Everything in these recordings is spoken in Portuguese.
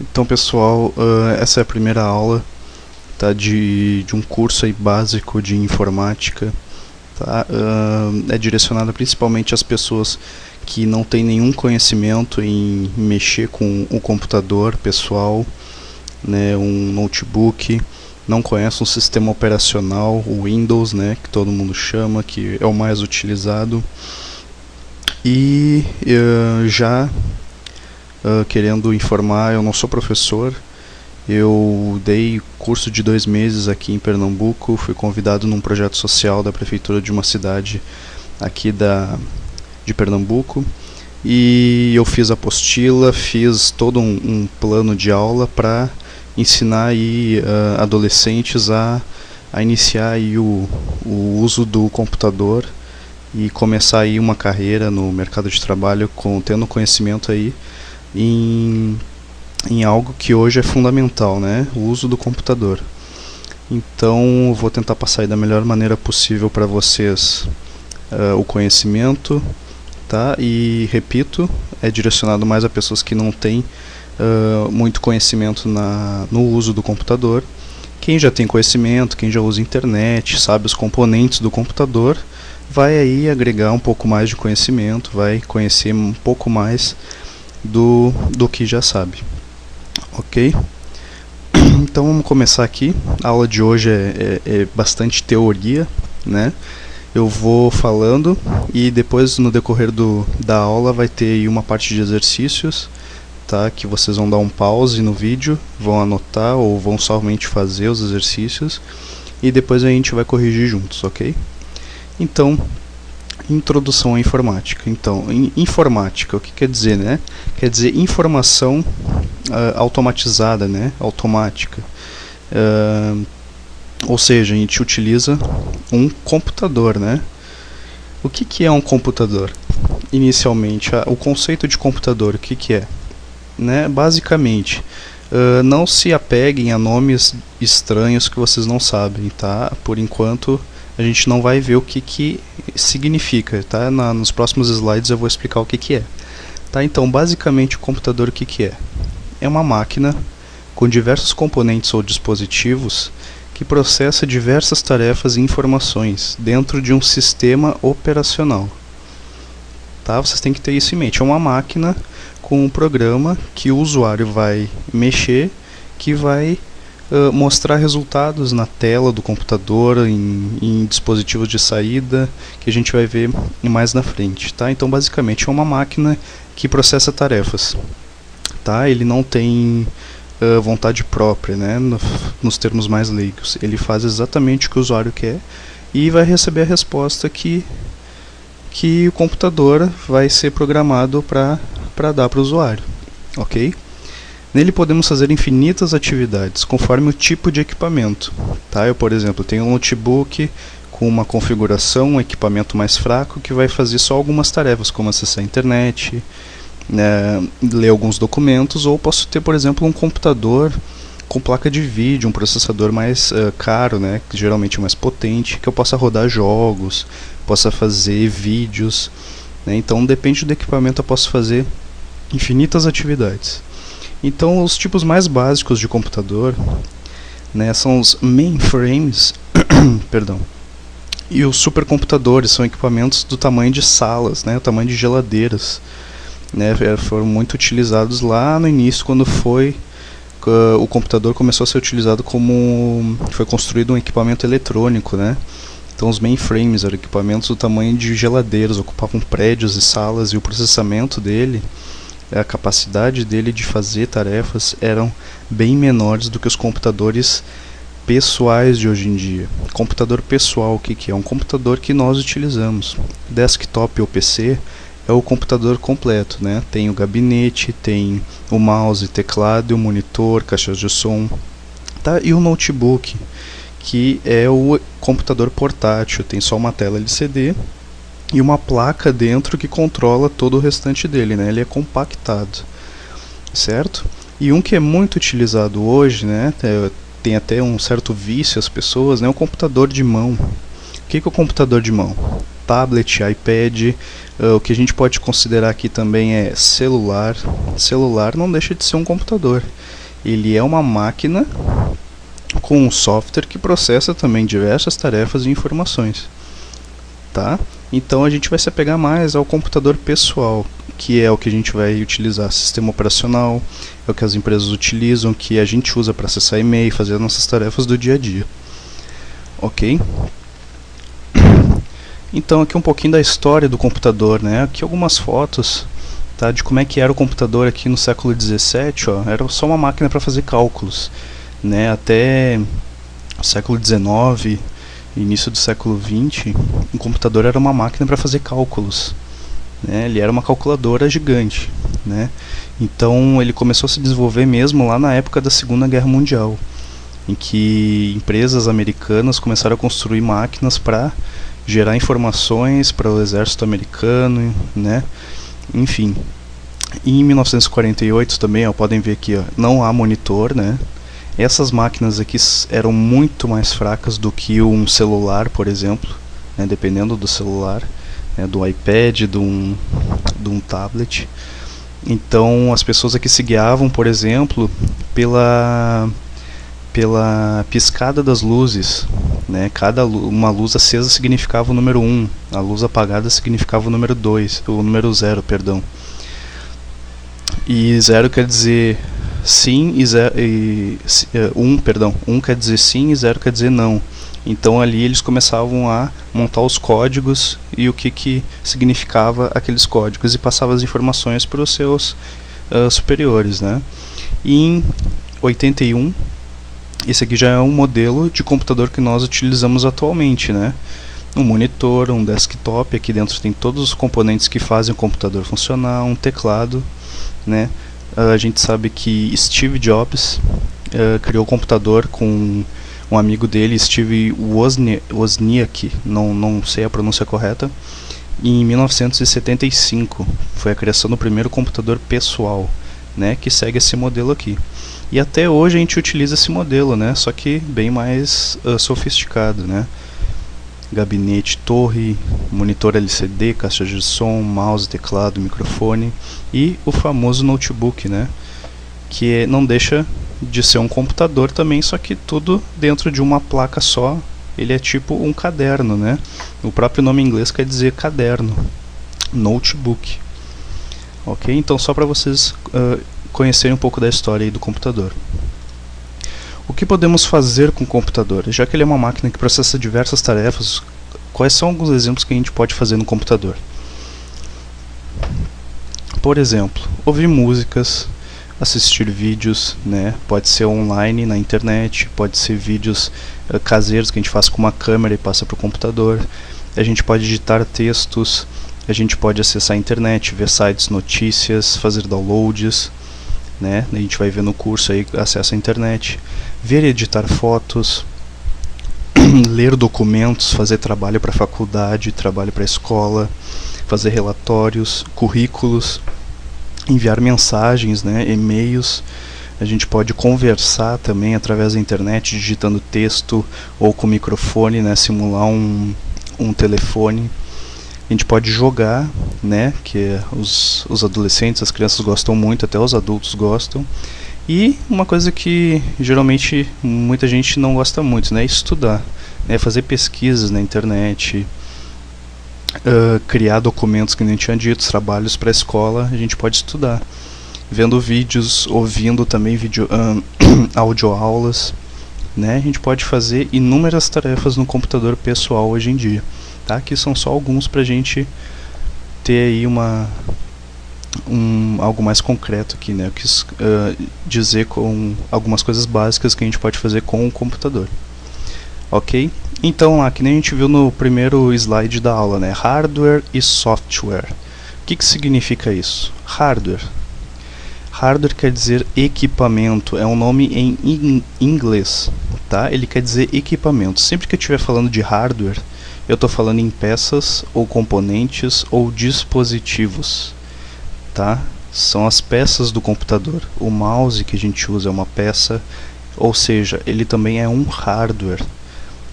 Então, pessoal, essa é a primeira aula, tá, de um curso aí básico de informática, tá? É direcionada principalmente às pessoas que não têm nenhum conhecimento em mexer com o computador pessoal, né, um notebook, não conhece um sistema operacional, o Windows, né, que todo mundo chama, que é o mais utilizado, e já querendo informar, eu não sou professor, eu dei curso de 2 meses aqui em Pernambuco, fui convidado num projeto social da prefeitura de uma cidade aqui de Pernambuco, e eu fiz a apostila, fiz todo um plano de aula para ensinar aí, adolescentes a iniciar aí o uso do computador e começar aí uma carreira no mercado de trabalho tendo conhecimento aí em algo que hoje é fundamental, né? O uso do computador. Então, vou tentar passar aí da melhor maneira possível para vocês o conhecimento, tá? E repito, é direcionado mais a pessoas que não têm muito conhecimento no uso do computador. Quem já tem conhecimento, quem já usa internet, sabe os componentes do computador, vai aí agregar um pouco mais de conhecimento, vai conhecer um pouco mais do que já sabe. Ok? Então vamos começar aqui. A aula de hoje é bastante teoria, né? Eu vou falando e depois no decorrer da aula vai ter aí uma parte de exercícios, tá? Que vocês vão dar um pause no vídeo, vão anotar ou vão somente fazer os exercícios e depois a gente vai corrigir juntos, ok? Então, introdução à informática. Então, informática, o que quer dizer, né? Quer dizer informação automatizada, né? Automática. Ou seja, a gente utiliza um computador, né? O que é um computador? Inicialmente, o conceito de computador, o que é? Né? Basicamente, não se apeguem a nomes estranhos que vocês não sabem, tá? Por enquanto, a gente não vai ver o que significa, tá? Nos próximos slides eu vou explicar o que é. Tá? Então, basicamente, o computador o que é? É uma máquina com diversos componentes ou dispositivos que processa diversas tarefas e informações dentro de um sistema operacional. Tá? Vocês têm que ter isso em mente. É uma máquina com um programa que o usuário vai mexer, que vai mostrar resultados na tela do computador, em dispositivos de saída, que a gente vai ver mais na frente. Tá? Então, basicamente, é uma máquina que processa tarefas. Tá? Ele não tem vontade própria, né? Nos termos mais leigos. Ele faz exatamente o que o usuário quer e vai receber a resposta que o computador vai ser programado para dar para o usuário. Ok? Nele podemos fazer infinitas atividades, conforme o tipo de equipamento. Tá? Eu, por exemplo, tenho um notebook com uma configuração, um equipamento mais fraco, que vai fazer só algumas tarefas, como acessar a internet, ler alguns documentos, ou posso ter, por exemplo, um computador com placa de vídeo, um processador mais caro, né, que geralmente é mais potente, que eu possa rodar jogos, possa fazer vídeos, né? Então, depende do equipamento, eu posso fazer infinitas atividades. Então, os tipos mais básicos de computador, né, são os mainframes perdão, e os supercomputadores, são equipamentos do tamanho de salas, né, o tamanho de geladeiras, né, foram muito utilizados lá no início, quando o computador começou a ser utilizado foi construído um equipamento eletrônico, né? Então os mainframes eram equipamentos do tamanho de geladeiras, ocupavam prédios e salas, e o processamento dele, a capacidade dele de fazer tarefas eram bem menores do que os computadores pessoais de hoje em dia. Computador pessoal, o que é? Um computador que nós utilizamos. Desktop ou PC é o computador completo, né? Tem o gabinete, tem o mouse, teclado, o monitor, caixa de som, tá? E o notebook, que é o computador portátil, tem só uma tela LCD e uma placa dentro que controla todo o restante dele, né? Ele é compactado, certo? E um que é muito utilizado hoje, né? Tem até um certo vício as pessoas, né? O computador de mão. O que é o computador de mão? tablet, iPad. O que a gente pode considerar aqui também é celular. Celular não deixa de ser um computador. Ele é uma máquina com um software que processa também diversas tarefas e informações, tá? Então a gente vai se apegar mais ao computador pessoal, que é o que a gente vai utilizar, sistema operacional, é o que as empresas utilizam, que a gente usa para acessar e-mail, fazer as nossas tarefas do dia a dia. Ok? Então aqui um pouquinho da história do computador, né? Aqui algumas fotos, tá, de como é que era o computador aqui no século XVII, ó. Era só uma máquina para fazer cálculos, né? Até o século XIX, início do século XX, o computador era uma máquina para fazer cálculos, né? Ele era uma calculadora gigante, né? Então ele começou a se desenvolver mesmo lá na época da Segunda Guerra Mundial, em que empresas americanas começaram a construir máquinas para gerar informações para o exército americano, né? Enfim, em 1948 também, ó, podem ver aqui, ó, não há monitor, né? Essas máquinas aqui eram muito mais fracas do que um celular, por exemplo, né, dependendo do celular, né, do iPad, de um tablet. Então as pessoas aqui se guiavam, por exemplo, pela piscada das luzes, né? Uma luz acesa significava o número 1, a luz apagada significava o número 2, o número 0, perdão. E 0 quer dizer sim e 1 quer dizer sim e 0 quer dizer não. Então ali eles começavam a montar os códigos e o que significava aqueles códigos e passavam as informações para os seus superiores, né? E em 81, esse aqui já é um modelo de computador que nós utilizamos atualmente, né? Um monitor, um desktop, aqui dentro tem todos os componentes que fazem o computador funcionar, um teclado, né? A gente sabe que Steve Jobs criou o computador com um amigo dele, Steve Wozniak, não sei a pronúncia correta, em 1975. Foi a criação do primeiro computador pessoal, né, que segue esse modelo aqui. E até hoje a gente utiliza esse modelo, né, só que bem mais sofisticado, né? Gabinete, torre, monitor LCD, caixa de som, mouse, teclado, microfone e o famoso notebook, né? Que não deixa de ser um computador também, só que tudo dentro de uma placa só. Ele é tipo um caderno, né? O próprio nome em inglês quer dizer caderno, notebook. Ok? Então só para vocês conhecerem um pouco da história aí do computador. O que podemos fazer com o computador? Já que ele é uma máquina que processa diversas tarefas, quais são alguns exemplos que a gente pode fazer no computador? Por exemplo, ouvir músicas, assistir vídeos, né? Pode ser online na internet, pode ser vídeos caseiros que a gente faz com uma câmera e passa para o computador. A gente pode digitar textos, a gente pode acessar a internet, ver sites, notícias, fazer downloads, né? A gente vai ver no curso aí, acesso à internet, ver e editar fotos, ler documentos, fazer trabalho para faculdade, trabalho para escola, fazer relatórios, currículos, enviar mensagens, né? E-mails. A gente pode conversar também através da internet, digitando texto ou com microfone, né? Simular um telefone. A gente pode jogar, né, que os adolescentes, as crianças gostam muito, até os adultos gostam. E uma coisa que geralmente muita gente não gosta muito, né, é estudar, né, fazer pesquisas na internet, criar documentos que nem tinha dito, trabalhos para a escola, a gente pode estudar. Vendo vídeos, ouvindo também audioaulas, né, a gente pode fazer inúmeras tarefas no computador pessoal hoje em dia. Tá? Aqui são só alguns para a gente ter aí algo mais concreto aqui, né? Eu quis dizer com algumas coisas básicas que a gente pode fazer com o computador. Ok? Então lá, que nem a gente viu no primeiro slide da aula, né? Hardware e software. O que significa isso? Hardware. Hardware quer dizer equipamento, é um nome em inglês, tá? Ele quer dizer equipamento. Sempre que eu estiver falando de hardware, eu estou falando em peças, ou componentes, ou dispositivos, tá? São as peças do computador. O mouse que a gente usa é uma peça, ou seja, ele também é um hardware,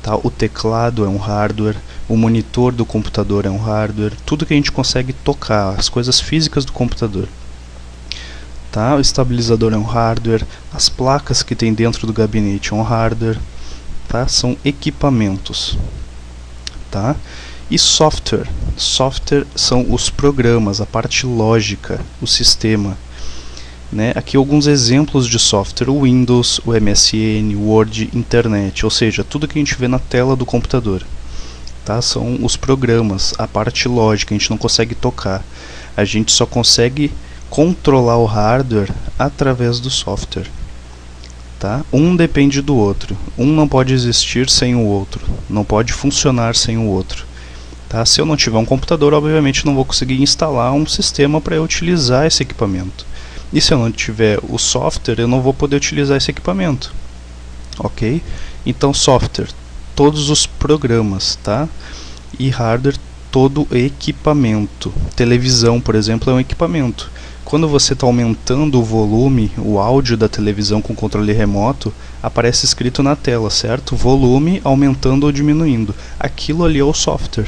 tá? O teclado é um hardware, o monitor do computador é um hardware, tudo que a gente consegue tocar, as coisas físicas do computador. Tá? O estabilizador é um hardware, as placas que tem dentro do gabinete é um hardware, tá? São equipamentos. Tá? E software. Software são os programas, a parte lógica, o sistema. Né? Aqui alguns exemplos de software: o Windows, o MSN, Word, Internet, ou seja, tudo que a gente vê na tela do computador. Tá? São os programas, a parte lógica, a gente não consegue tocar. A gente só consegue controlar o hardware através do software. Tá? Um depende do outro, um não pode existir sem o outro, não pode funcionar sem o outro. Tá? Se eu não tiver um computador, obviamente não vou conseguir instalar um sistema para eu utilizar esse equipamento. E se eu não tiver o software, eu não vou poder utilizar esse equipamento. Ok? Então software, todos os programas, tá? E hardware, todo equipamento. Televisão, por exemplo, é um equipamento. Quando você está aumentando o volume, o áudio da televisão com controle remoto, aparece escrito na tela, certo? Volume aumentando ou diminuindo. Aquilo ali é o software.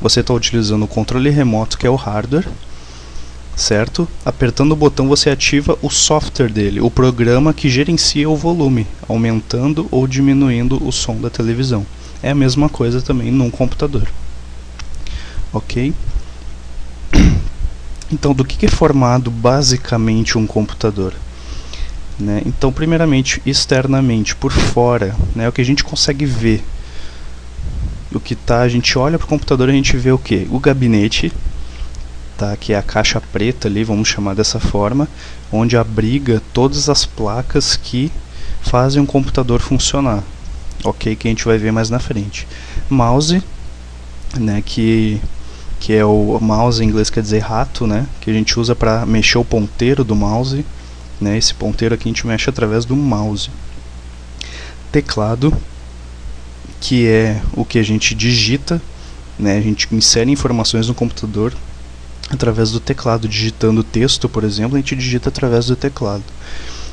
Você está utilizando o controle remoto, que é o hardware, certo? Apertando o botão você ativa o software dele, o programa que gerencia o volume, aumentando ou diminuindo o som da televisão. É a mesma coisa também num computador. Ok? Então, do que é formado basicamente um computador? Né? Então, primeiramente, externamente, por fora, né, o que a gente consegue ver. O que tá, a gente olha para o computador e a gente vê o que? O gabinete, tá, que é a caixa preta ali, vamos chamar dessa forma, onde abriga todas as placas que fazem um computador funcionar. Ok? Que a gente vai ver mais na frente. Mouse, né, que é o mouse em inglês quer dizer rato, né, que a gente usa para mexer o ponteiro do mouse, né, esse ponteiro aqui a gente mexe através do mouse. Teclado, que é o que a gente digita, né, a gente insere informações no computador através do teclado, digitando texto, por exemplo, a gente digita através do teclado.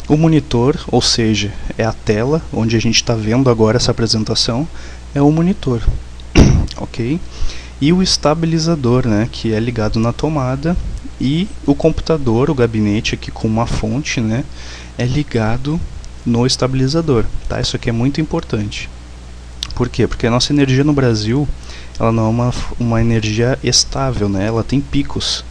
O monitor, ou seja, é a tela onde a gente está vendo agora essa apresentação, é o monitor. Ok? E o estabilizador, né, que é ligado na tomada, e o computador, o gabinete aqui com uma fonte, né, é ligado no estabilizador. Tá? Isso aqui é muito importante. Por quê? Porque a nossa energia no Brasil, ela não é uma energia estável, né? Ela tem picos.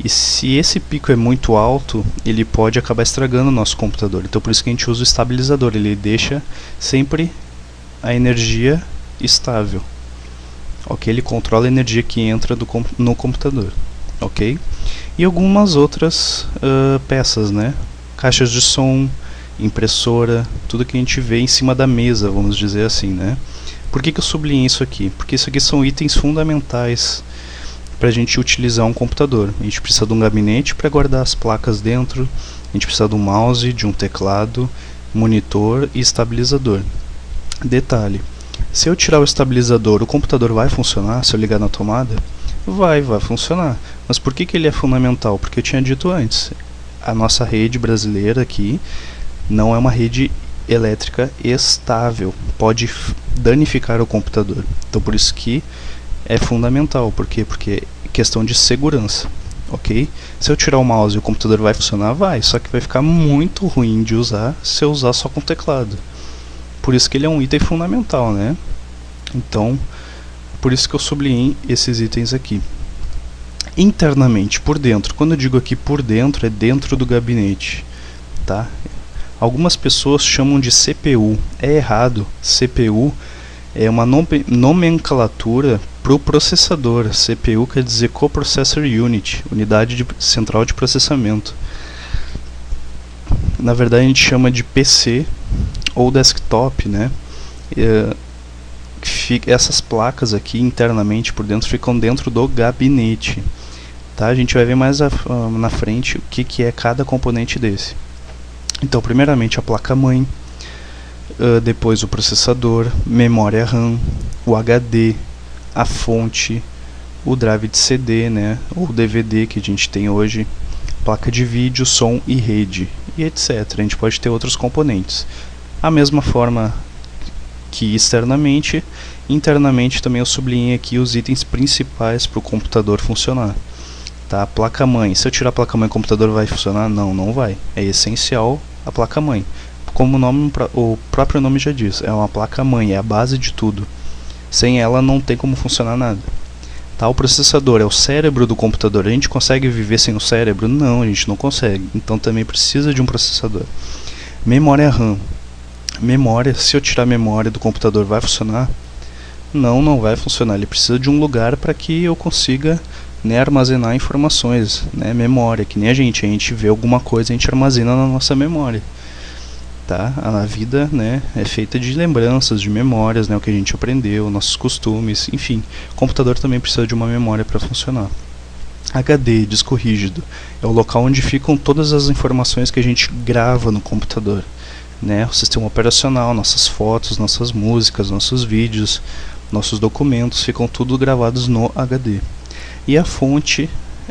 E se esse pico é muito alto, ele pode acabar estragando o nosso computador. Então por isso que a gente usa o estabilizador, ele deixa sempre a energia estável. Ok? Ele controla a energia que entra no computador. Ok? E algumas outras peças, né? Caixas de som, impressora, tudo que a gente vê em cima da mesa, vamos dizer assim, né? Por que eu sublinhei isso aqui? Porque isso aqui são itens fundamentais para a gente utilizar um computador. A gente precisa de um gabinete para guardar as placas dentro, a gente precisa de um mouse, de um teclado, monitor e estabilizador. Detalhe, se eu tirar o estabilizador, o computador vai funcionar? Se eu ligar na tomada? Vai funcionar. Mas por que ele é fundamental? Porque eu tinha dito antes, a nossa rede brasileira aqui não é uma rede elétrica estável, pode danificar o computador. Então por isso que é fundamental. Por quê? Porque é questão de segurança. Ok? Se eu tirar o mouse o computador vai funcionar? Vai, só que vai ficar muito ruim de usar se eu usar só com teclado. Por isso que ele é um item fundamental, né? Então, por isso que eu sublinhei esses itens aqui. Internamente, por dentro, quando eu digo aqui por dentro, é dentro do gabinete, tá? Algumas pessoas chamam de CPU, é errado. CPU é uma nomenclatura para o processador. CPU quer dizer Coprocessor Unit, unidade central de processamento. Na verdade a gente chama de PC ou desktop, né? Essas placas aqui internamente por dentro ficam dentro do gabinete. Tá? A gente vai ver mais na frente o que é cada componente desse. Então, primeiramente a placa-mãe, depois o processador, memória RAM, o HD, a fonte, o drive de CD, né, ou DVD que a gente tem hoje, placa de vídeo, som e rede, e etc. A gente pode ter outros componentes. A mesma forma aqui externamente. Internamente também eu sublinhei aqui os itens principais para o computador funcionar. Tá? Placa-mãe. Se eu tirar a placa-mãe, o computador vai funcionar? Não, não vai. É essencial a placa-mãe. Como o próprio nome já diz, é uma placa-mãe, é a base de tudo. Sem ela não tem como funcionar nada. Tá? O processador é o cérebro do computador. A gente consegue viver sem o cérebro? Não, a gente não consegue. Então também precisa de um processador. Memória RAM. Memória, se eu tirar a memória do computador, vai funcionar? Não, não vai funcionar. Ele precisa de um lugar para que eu consiga, né, armazenar informações, né? Memória, que nem a gente vê alguma coisa, a gente armazena na nossa memória. Tá? A vida, né, é feita de lembranças, de memórias, né, o que a gente aprendeu, nossos costumes, enfim. O computador também precisa de uma memória para funcionar. HD, disco rígido, é o local onde ficam todas as informações que a gente grava no computador, né? O sistema operacional, nossas fotos, nossas músicas, nossos vídeos, nossos documentos, ficam tudo gravados no HD. E a fonte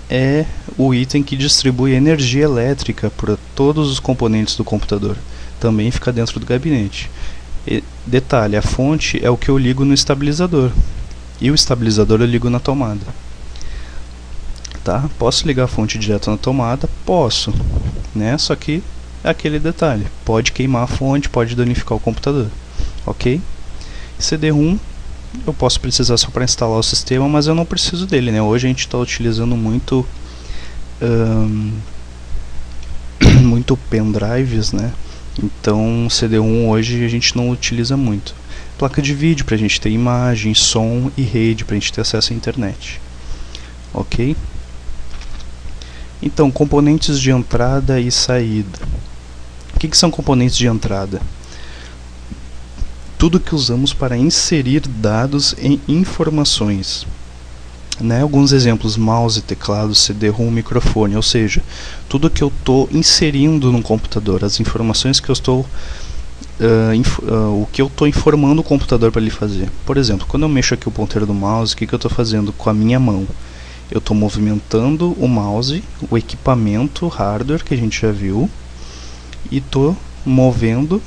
é o item que distribui energia elétrica para todos os componentes do computador. Também fica dentro do gabinete. E, detalhe, a fonte é o que eu ligo no estabilizador. E o estabilizador eu ligo na tomada. Tá? Posso ligar a fonte direto na tomada? Posso. Né? Só que é aquele detalhe. Pode queimar a fonte, pode danificar o computador. Ok? CD-ROM eu posso precisar só para instalar o sistema, mas eu não preciso dele. Né? Hoje a gente está utilizando muito pendrives, né? Então CD-ROM hoje a gente não utiliza muito. Placa de vídeo para a gente ter imagem, som e rede para a gente ter acesso à internet. Ok? Então, componentes de entrada e saída. O que são componentes de entrada? Tudo que usamos para inserir dados em informações. Né? Alguns exemplos: mouse, teclado, CD-ROM, microfone, ou seja, tudo que eu estou inserindo no computador, as informações que eu estou o que eu estou informando o computador para ele fazer. Por exemplo, quando eu mexo aqui o ponteiro do mouse, o que eu estou fazendo com a minha mão? Eu estou movimentando o mouse, o equipamento, o hardware que a gente já viu, e estou movendo,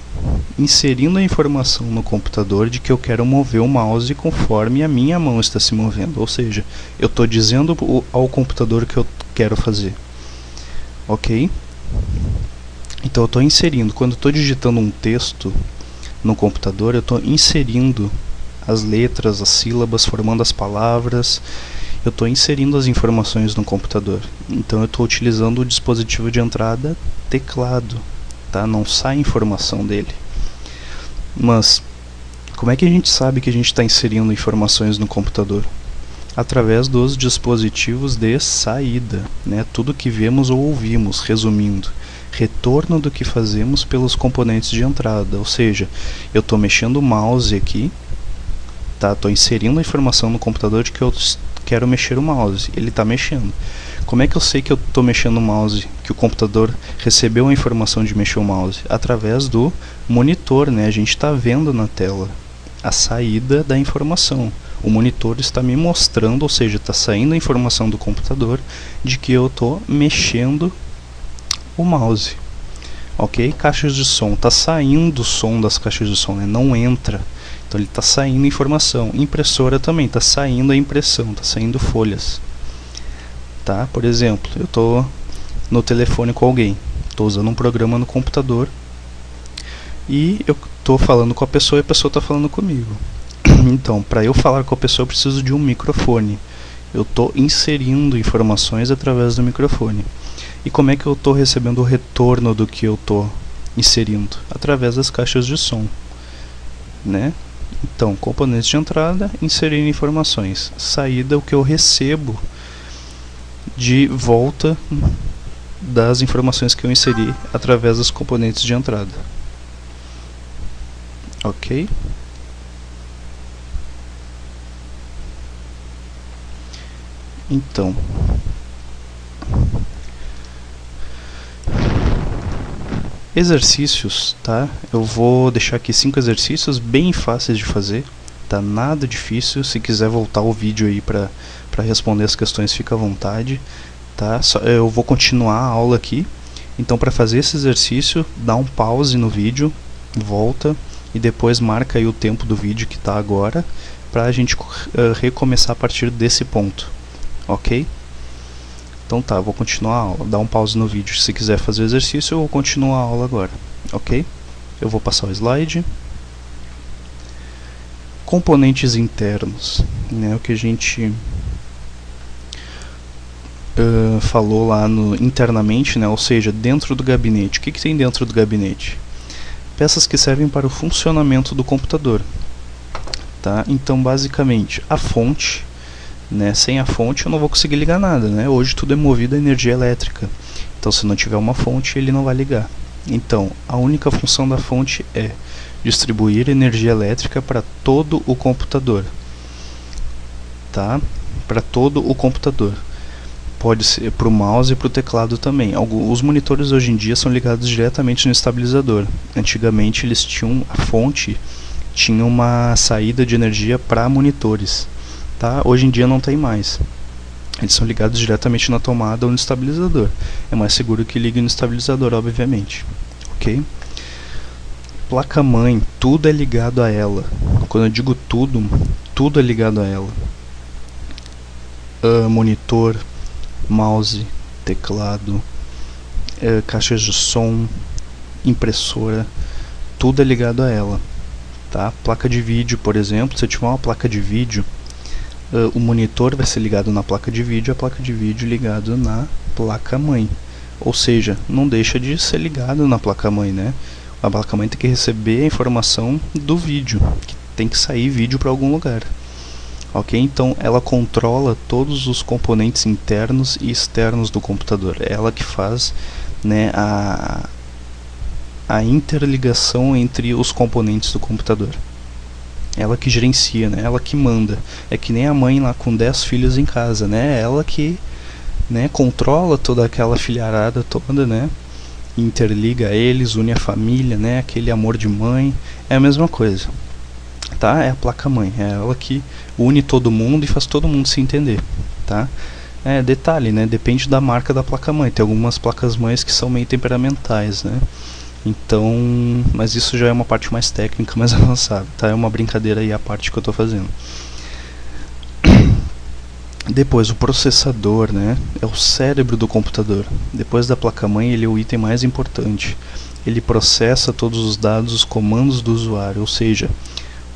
inserindo a informação no computador de que eu quero mover o mouse conforme a minha mão está se movendo. Ou seja, eu estou dizendo ao computador o que eu quero fazer. Ok? Então eu estou inserindo. Quando eu estou digitando um texto no computador, eu estou inserindo as letras, as sílabas, formando as palavras. Eu estou inserindo as informações no computador. Então eu estou utilizando o dispositivo de entrada teclado. Tá? Não sai informação dele. Mas como é que a gente sabe que a gente está inserindo informações no computador? Através dos dispositivos de saída, né? Tudo que vemos ou ouvimos, resumindo, retorno do que fazemos pelos componentes de entrada. Ou seja, eu estou mexendo o mouse aqui, tá? Estou inserindo a informação no computador de que eu quero mexer o mouse. Ele está mexendo. Como é que eu sei que eu estou mexendo o mouse, que o computador recebeu a informação de mexer o mouse? Através do monitor, né? A gente está vendo na tela a saída da informação. O monitor está me mostrando, ou seja, está saindo a informação do computador de que eu estou mexendo o mouse. Ok? Caixas de som. Está saindo o som das caixas de som, né? Não entra. Então ele está saindo informação. Impressora também, está saindo a impressão, está saindo folhas. Tá? Por exemplo, eu estou no telefone com alguém, estou usando um programa no computador e eu estou falando com a pessoa e a pessoa está falando comigo. Então, para eu falar com a pessoa, eu preciso de um microfone. Eu estou inserindo informações através do microfone. E como é que eu estou recebendo o retorno do que eu estou inserindo? Através das caixas de som, né? Então, componentes de entrada, inserir informações. Saída, o que eu recebo de volta das informações que eu inseri através dos componentes de entrada. Ok? Então, exercícios, tá? Eu vou deixar aqui 5 exercícios bem fáceis de fazer, tá? Nada difícil. Se quiser voltar o vídeo aí para responder as questões, fica à vontade, tá? Eu vou continuar a aula aqui. Então, para fazer esse exercício, dá um pause no vídeo, volta, e depois marca aí o tempo do vídeo que está agora, para a gente recomeçar a partir desse ponto, ok? Então tá, vou continuar a aula, dá um pause no vídeo se quiser fazer o exercício, eu vou continuar a aula agora, ok? Eu vou passar o slide. Componentes internos, né, o que a gente falou lá internamente, né, ou seja, dentro do gabinete. O que tem dentro do gabinete? Peças que servem para o funcionamento do computador. Tá? Então, basicamente, a fonte, né, sem a fonte eu não vou conseguir ligar nada. Né? Hoje tudo é movido a energia elétrica. Então, se não tiver uma fonte, ele não vai ligar. Então, a única função da fonte é distribuir energia elétrica para todo o computador. Tá? Para todo o computador. Pode ser para o mouse e para o teclado também. Os monitores hoje em dia são ligados diretamente no estabilizador. Antigamente eles tinham a fonte, tinha uma saída de energia para monitores. Tá? Hoje em dia não tem mais. Eles são ligados diretamente na tomada ou no estabilizador. É mais seguro que ligue no estabilizador, obviamente. Ok? Placa-mãe, tudo é ligado a ela. Quando eu digo tudo, tudo é ligado a ela. Monitor, mouse, teclado, caixas de som, impressora, tudo é ligado a ela. Tá? Placa de vídeo, por exemplo, se eu tiver uma placa de vídeo, o monitor vai ser ligado na placa de vídeo, a placa de vídeo ligado na placa-mãe. Ou seja, não deixa de ser ligado na placa-mãe, né? A placa-mãe tem que receber a informação do vídeo, que tem que sair vídeo para algum lugar. Ok? Então ela controla todos os componentes internos e externos do computador. É ela que faz, né, a interligação entre os componentes do computador. Ela que gerencia, né? Ela que manda. É que nem a mãe lá com 10 filhos em casa, né? Ela que, né, controla toda aquela filharada toda, né? Interliga eles, une a família, né? Aquele amor de mãe. É a mesma coisa. Tá? É a placa-mãe, é ela que une todo mundo e faz todo mundo se entender, tá? Detalhe, né? Depende da marca da placa-mãe. Tem algumas placas-mães que são meio temperamentais, né? Então, mas isso já é uma parte mais técnica, mais avançada, tá? É uma brincadeira aí a parte que eu tô fazendo. Depois, o processador, né? É o cérebro do computador. Depois da placa-mãe, ele é o item mais importante. Ele processa todos os dados, os comandos do usuário, ou seja,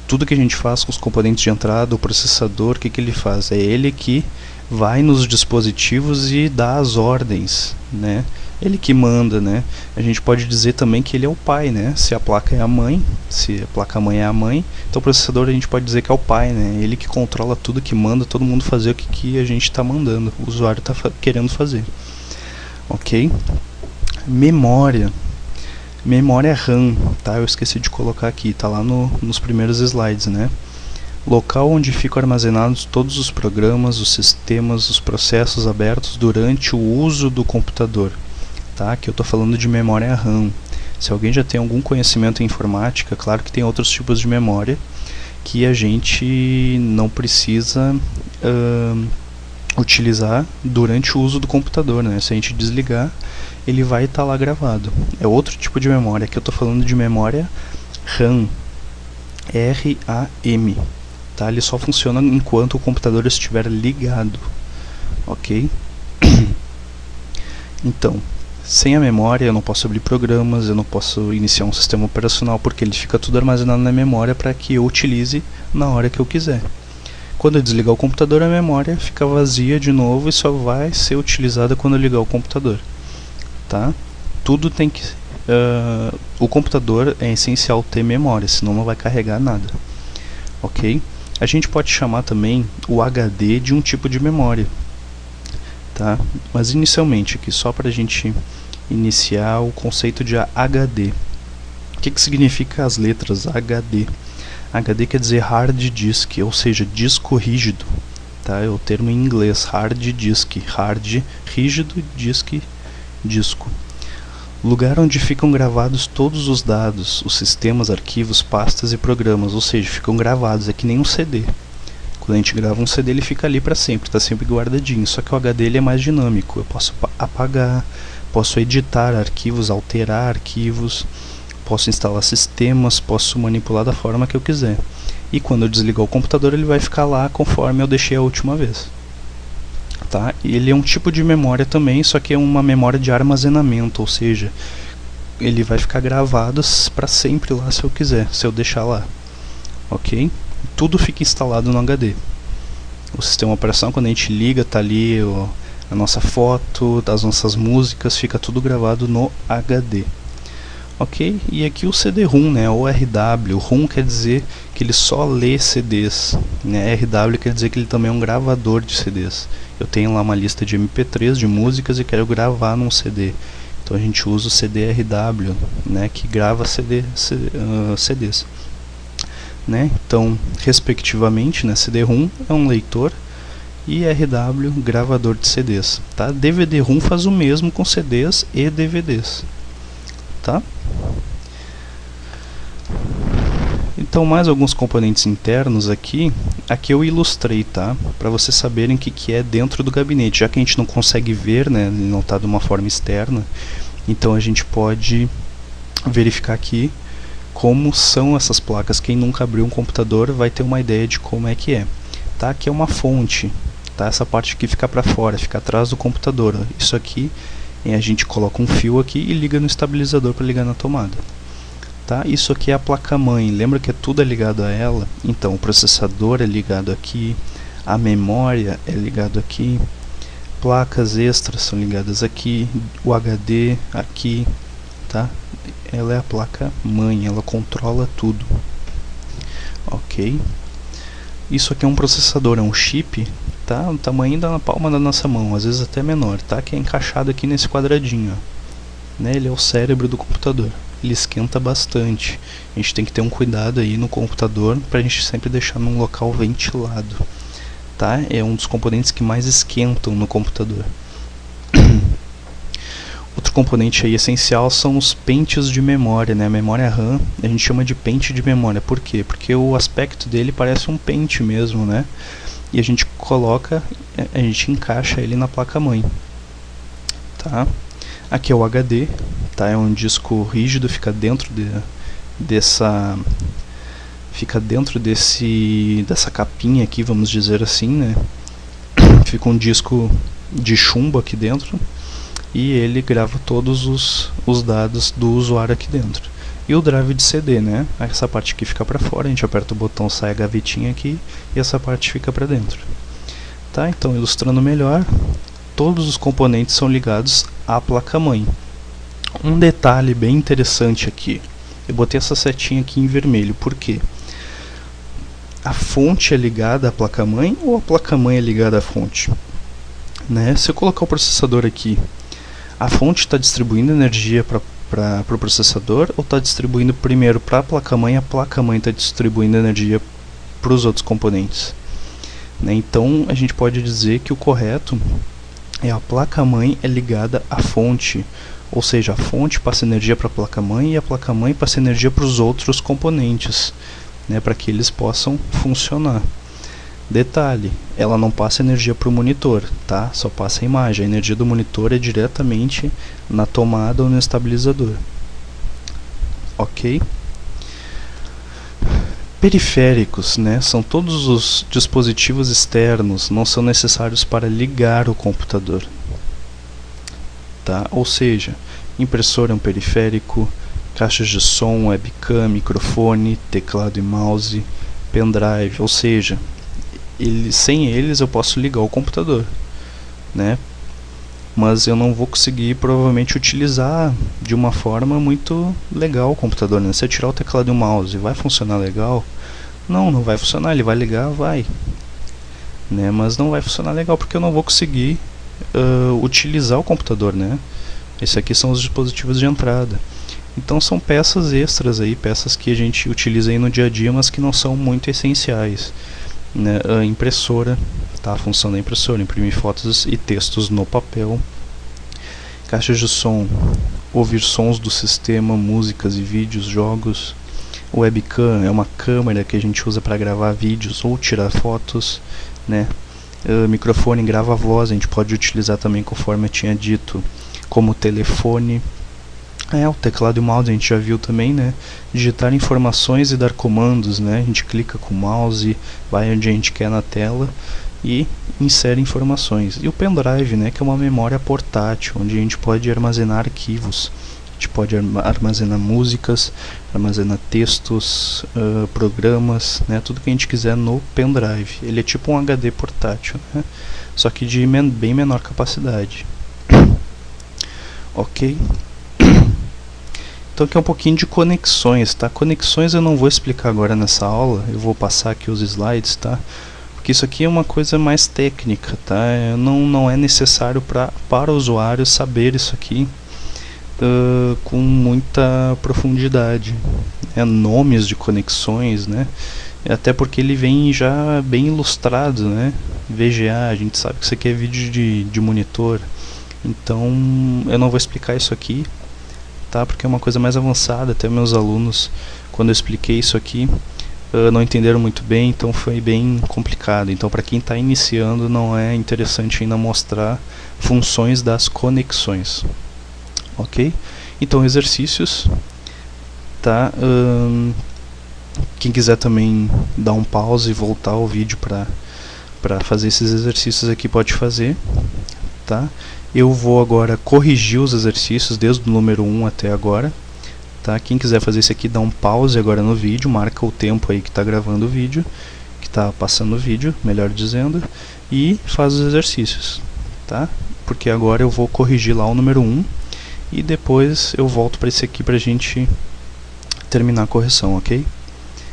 tudo que a gente faz com os componentes de entrada, o processador, o que ele faz? É ele que vai nos dispositivos e dá as ordens, né? Ele que manda, né? A gente pode dizer também que ele é o pai, né? Se a placa é a mãe, se a placa-mãe é a mãe, então o processador a gente pode dizer que é o pai, né? Ele que controla tudo, que manda todo mundo fazer o que a gente está mandando, o usuário está querendo fazer. Ok? Memória. Memória RAM, tá? Eu esqueci de colocar aqui, tá lá nos primeiros slides, né? Local onde ficam armazenados todos os programas, os sistemas, os processos abertos durante o uso do computador, tá? Aqui eu estou falando de memória RAM. Se alguém já tem algum conhecimento em informática, claro que tem outros tipos de memória que a gente não precisa utilizar durante o uso do computador, né? Se a gente desligar, ele vai estar lá gravado. É outro tipo de memória. Aqui eu estou falando de memória RAM, RAM, tá? Ele só funciona enquanto o computador estiver ligado, ok? Então, sem a memória eu não posso abrir programas, eu não posso iniciar um sistema operacional, porque ele fica tudo armazenado na memória para que eu utilize na hora que eu quiser. Quando eu desligar o computador, a memória fica vazia de novo e só vai ser utilizada quando eu ligar o computador. Tá? Tudo tem que... o computador é essencial ter memória, senão não vai carregar nada. Ok? A gente pode chamar também o HD de um tipo de memória. Tá? Mas inicialmente aqui, só para a gente iniciar o conceito de HD. O que significa as letras HD? HD quer dizer hard disk, ou seja, disco rígido. Tá? É o termo em inglês, hard disk. Hard, rígido, disk, disco. Lugar onde ficam gravados todos os dados, os sistemas, arquivos, pastas e programas, ou seja, ficam gravados, é que nem um CD. Quando a gente grava um CD, ele fica ali para sempre, está sempre guardadinho, só que o HD ele é mais dinâmico, eu posso apagar, posso editar arquivos, alterar arquivos, posso instalar sistemas, posso manipular da forma que eu quiser. E quando eu desligar o computador, ele vai ficar lá conforme eu deixei a última vez. Tá? Ele é um tipo de memória também, só que é uma memória de armazenamento, ou seja, ele vai ficar gravado para sempre lá se eu quiser, se eu deixar lá. Ok? Tudo fica instalado no HD. O sistema operacional, quando a gente liga, tá ali a nossa foto, as nossas músicas, fica tudo gravado no HD. Ok? E aqui o CD-ROM, né, ou RW. ROM quer dizer que ele só lê CDs, né? RW quer dizer que ele também é um gravador de CDs. Eu tenho lá uma lista de MP3 de músicas e quero gravar num CD. Então a gente usa o CD-RW, né, que grava CDs. Né? Então, respectivamente, né, CD-ROM é um leitor e RW gravador de CDs. Tá? DVD-ROM faz o mesmo com CDs e DVDs. Tá? Então, mais alguns componentes internos aqui eu ilustrei, tá? Para vocês saberem o que é dentro do gabinete, já que a gente não consegue ver, né, ele não está de uma forma externa, então a gente pode verificar aqui como são essas placas. Quem nunca abriu um computador vai ter uma ideia de como é que é. Tá? Aqui é uma fonte, tá? Essa parte aqui fica para fora, fica atrás do computador. Isso aqui a gente coloca um fio aqui e liga no estabilizador para ligar na tomada. Tá? Isso aqui é a placa-mãe, lembra que tudo é ligado a ela? Então o processador é ligado aqui, a memória é ligado aqui, placas extras são ligadas aqui, o HD aqui, tá? Ela é a placa-mãe, ela controla tudo. Ok? Isso aqui é um processador, é um chip, tá? O tamanho da palma da nossa mão, às vezes até menor, tá? Que é encaixado aqui nesse quadradinho, ó. Né? Ele é o cérebro do computador. Ele esquenta bastante. A gente tem que ter um cuidado aí no computador para a gente sempre deixar num local ventilado, tá? É um dos componentes que mais esquentam no computador. Outro componente aí essencial são os pentes de memória, né? A memória RAM a gente chama de pente de memória. Por quê? Porque o aspecto dele parece um pente mesmo, né? E a gente encaixa ele na placa-mãe, tá? Aqui é o HD, tá? É um disco rígido, fica dentro dessa capinha aqui, vamos dizer assim, né? Fica um disco de chumbo aqui dentro e ele grava todos os dados do usuário aqui dentro. E o drive de CD, né? Essa parte aqui fica para fora, a gente aperta o botão, sai a gavetinha aqui e essa parte fica para dentro. Tá? Então, ilustrando melhor, todos os componentes são ligados à placa-mãe. Um detalhe bem interessante aqui, eu botei essa setinha aqui em vermelho, por quê? A fonte é ligada à placa-mãe ou a placa-mãe é ligada à fonte? Né? Se eu colocar o processador aqui, a fonte está distribuindo energia para o processador ou está distribuindo primeiro para a placa-mãe, a placa-mãe está distribuindo energia para os outros componentes? Né? Então a gente pode dizer que o correto é a placa-mãe é ligada à fonte, ou seja, a fonte passa energia para a placa-mãe e a placa-mãe passa energia para os outros componentes, né, para que eles possam funcionar. Detalhe, ela não passa energia para o monitor, tá? Só passa a imagem. A energia do monitor é diretamente na tomada ou no estabilizador. Ok? Periféricos, né? São todos os dispositivos externos, não são necessários para ligar o computador. Tá? Ou seja, impressora é um periférico, caixas de som, webcam, microfone, teclado e mouse, pendrive, ou seja, sem eles eu posso ligar o computador, né? Mas eu não vou conseguir provavelmente utilizar de uma forma muito legal o computador, né? Se eu tirar o teclado e o mouse, vai funcionar legal? Não vai funcionar, ele vai ligar, vai, né? Mas não vai funcionar legal porque eu não vou conseguir utilizar o computador, né? Esses aqui são os dispositivos de entrada. Então são peças extras aí, peças que a gente utiliza aí no dia a dia, mas que não são muito essenciais, né? A impressora, tá? A função da impressora, imprimir fotos e textos no papel. Caixas de som, ouvir sons do sistema, músicas e vídeos, jogos. Webcam é uma câmera que a gente usa para gravar vídeos ou tirar fotos, né? Microfone grava a voz, a gente pode utilizar também, conforme eu tinha dito, como telefone. O teclado e o mouse a gente já viu também, né? Digitar informações e dar comandos, né? A gente clica com o mouse, vai onde a gente quer na tela e insere informações. E o pendrive, né? Que é uma memória portátil, onde a gente pode armazenar arquivos. A gente pode armazenar músicas, armazenar textos, programas, né? Tudo que a gente quiser no pendrive. Ele é tipo um HD portátil, né? Só que de bem menor capacidade. Ok? Então aqui é um pouquinho de conexões, tá? Conexões eu não vou explicar agora nessa aula, eu vou passar aqui os slides, tá? Porque isso aqui é uma coisa mais técnica, tá? Não é necessário para o usuário saber isso aqui com muita profundidade. Nomes de conexões, né? Até porque ele vem já bem ilustrado, né? VGA, a gente sabe que isso aqui é vídeo de monitor, então eu não vou explicar isso aqui, tá? Porque é uma coisa mais avançada. Até meus alunos, quando eu expliquei isso aqui, não entenderam muito bem, então foi bem complicado. Então para quem está iniciando não é interessante ainda mostrar funções das conexões, ok? Então exercícios, tá? Quem quiser também dar um pause e voltar o vídeo para fazer esses exercícios aqui pode fazer, tá? Eu vou agora corrigir os exercícios desde o número 1 até agora, tá? Quem quiser fazer isso aqui, dá um pause agora no vídeo, marca o tempo aí que está gravando o vídeo, que está passando o vídeo, melhor dizendo, e faz os exercícios, tá? Porque agora eu vou corrigir lá o número 1 e depois eu volto para esse aqui para a gente terminar a correção, ok?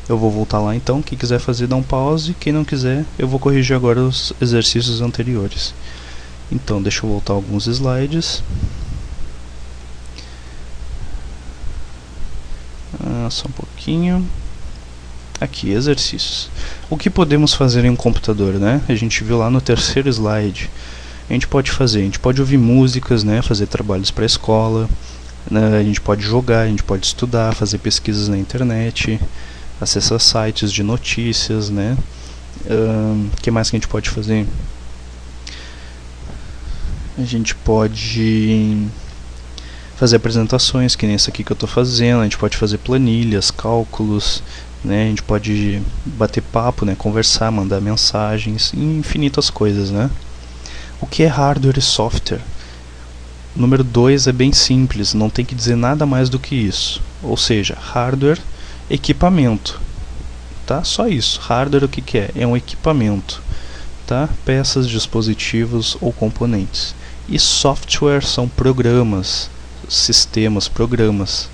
Eu vou voltar lá então, quem quiser fazer dá um pause, quem não quiser eu vou corrigir agora os exercícios anteriores. Então, deixa eu voltar alguns slides. Só um pouquinho. Aqui, exercícios. O que podemos fazer em um computador, né? A gente viu lá no terceiro slide. A gente pode ouvir músicas, né? Fazer trabalhos para a escola, né? A gente pode jogar, a gente pode estudar, fazer pesquisas na internet, acessar sites de notícias, né? Que mais que a gente pode fazer? A gente pode fazer apresentações, que nem essa aqui que eu estou fazendo. A gente pode fazer planilhas, cálculos, né? A gente pode bater papo, né? Conversar, mandar mensagens, infinitas coisas, né? O que é hardware e software? Número 2 é bem simples, não tem que dizer nada mais do que isso. Ou seja, hardware, equipamento, tá? Só isso. Hardware o que é? É um equipamento, tá? Peças, dispositivos ou componentes. E software são programas, sistemas, programas,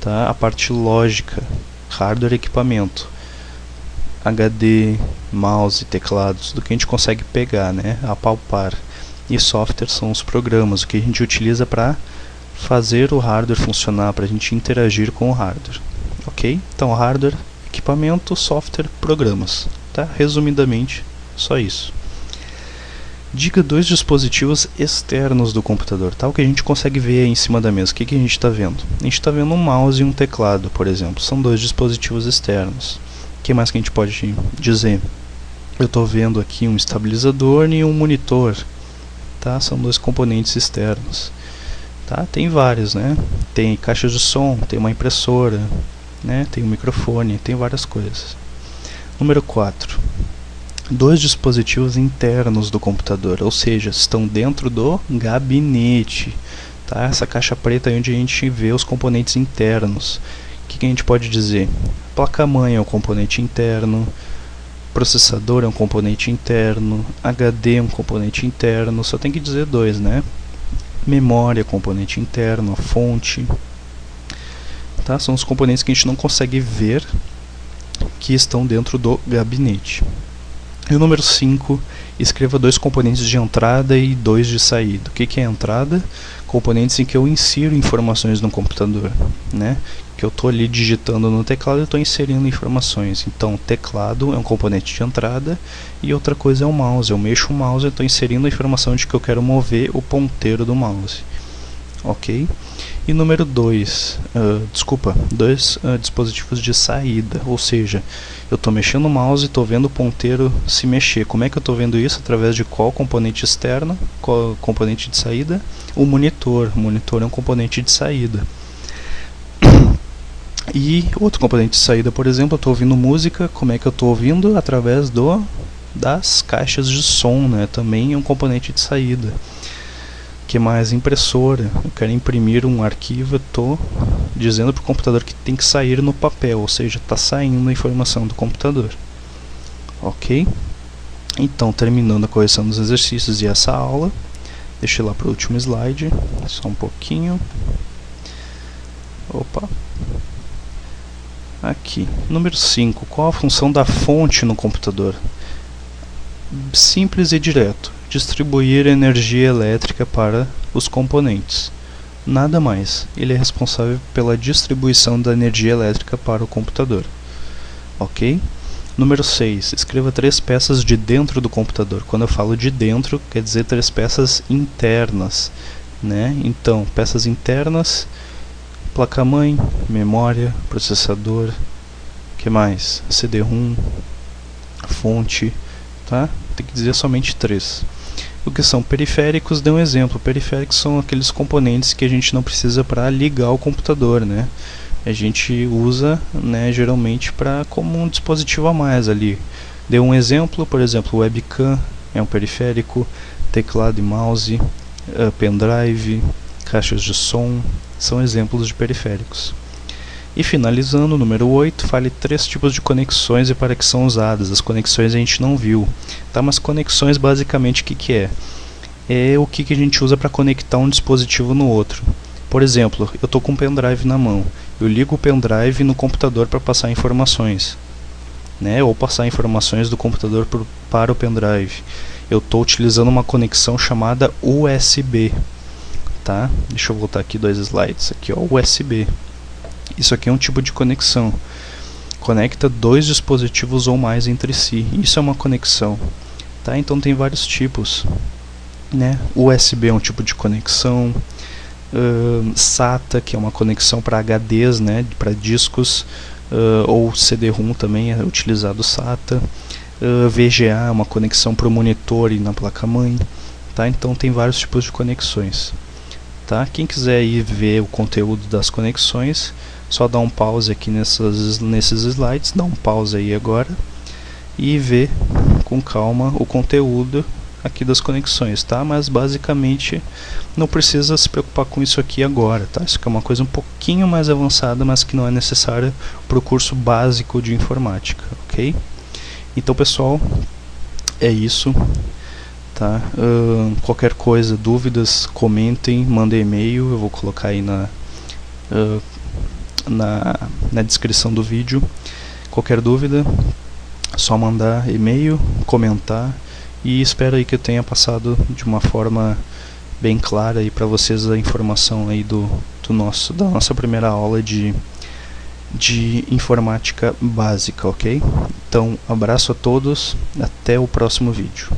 tá? A parte lógica, hardware, equipamento, HD, mouse, teclados, do que a gente consegue pegar, né? Apalpar. E software são os programas, o que a gente utiliza para fazer o hardware funcionar, para a gente interagir com o hardware, ok? Então hardware, equipamento, software, programas, tá? Resumidamente, só isso. Diga 2 dispositivos externos do computador, tá? O que a gente consegue ver aí em cima da mesa. O que a gente está vendo? A gente está vendo um mouse e um teclado, por exemplo. São 2 dispositivos externos. O que mais que a gente pode dizer? Eu estou vendo aqui um estabilizador e um monitor, tá? São 2 componentes externos, tá? Tem vários, né? Tem caixa de som, tem uma impressora, né? Tem um microfone, tem várias coisas. Número 4. 2 dispositivos internos do computador, ou seja, estão dentro do gabinete, tá? Essa caixa preta é onde a gente vê os componentes internos. O que a gente pode dizer? Placa-mãe é um componente interno, processador é um componente interno, HD é um componente interno, só tem que dizer 2, né? Memória é componente interno, a fonte, tá? São os componentes que a gente não consegue ver, que estão dentro do gabinete. E o número 5, escreva 2 componentes de entrada e 2 de saída. O que é entrada? Componentes em que eu insiro informações no computador, né? Que eu estou ali digitando no teclado e estou inserindo informações. Então, teclado é um componente de entrada e outra coisa é o mouse. Eu mexo o mouse e estou inserindo a informação de que eu quero mover o ponteiro do mouse. Ok? E número 2, 2 dispositivos de saída, ou seja, eu estou mexendo o mouse e estou vendo o ponteiro se mexer. Como é que eu estou vendo isso? Através de qual componente externo, qual componente de saída? O monitor. O monitor é um componente de saída. E outro componente de saída, por exemplo, eu estou ouvindo música. Como é que eu estou ouvindo? Através das caixas de som, né? Também é um componente de saída. Que mais? Impressora. Eu quero imprimir um arquivo, eu estou dizendo para o computador que tem que sair no papel, ou seja, está saindo a informação do computador. Ok? Então, terminando a correção dos exercícios e essa aula, deixa eu ir lá para o último slide, só um pouquinho. Opa! Aqui, número 5. Qual a função da fonte no computador? Simples e direto. Distribuir energia elétrica para os componentes. Nada mais. Ele é responsável pela distribuição da energia elétrica para o computador. Ok? Número 6. Escreva 3 peças de dentro do computador. Quando eu falo de dentro, quer dizer 3 peças internas, né? Então, peças internas: placa-mãe, memória, processador, que mais? CD-ROM, fonte, tá? Tem que dizer somente 3. O que são periféricos? Dê um exemplo. Periféricos são aqueles componentes que a gente não precisa para ligar o computador, né? A gente usa, né, geralmente como um dispositivo a mais ali. Dê um exemplo, por exemplo, webcam é um periférico, teclado e mouse, pendrive, caixas de som, são exemplos de periféricos. E finalizando, número 8, fale 3 tipos de conexões e para que são usadas. As conexões a gente não viu, tá? Mas conexões basicamente o que é? É o que a gente usa para conectar um dispositivo no outro. Por exemplo, eu estou com um pendrive na mão, eu ligo o pendrive no computador para passar informações, né? Ou passar informações do computador para o pendrive. Eu estou utilizando uma conexão chamada USB, tá? Deixa eu voltar aqui 2 slides, aqui ó, USB. Isso aqui é um tipo de conexão. Conecta 2 dispositivos ou mais entre si. Isso é uma conexão, tá? Então tem vários tipos, né? USB é um tipo de conexão. SATA, que é uma conexão para HDs, né? Para discos, ou CD-ROM também é utilizado SATA. VGA é uma conexão para o monitor e na placa-mãe, tá? Então tem vários tipos de conexões, tá? Quem quiser ir ver o conteúdo das conexões, só dá um pause aqui nesses slides, dá um pause aí agora e vê com calma o conteúdo aqui das conexões, tá? Mas basicamente não precisa se preocupar com isso aqui agora, tá? Isso aqui é uma coisa um pouquinho mais avançada, mas que não é necessária para o curso básico de informática, ok? Então, pessoal, é isso, tá? Qualquer coisa, dúvidas, comentem, mandem e-mail, eu vou colocar aí na descrição do vídeo. Qualquer dúvida, só mandar e-mail, comentar, e espero aí que eu tenha passado de uma forma bem clara aí para vocês a informação aí da nossa primeira aula de informática básica, ok? Então, abraço a todos, até o próximo vídeo.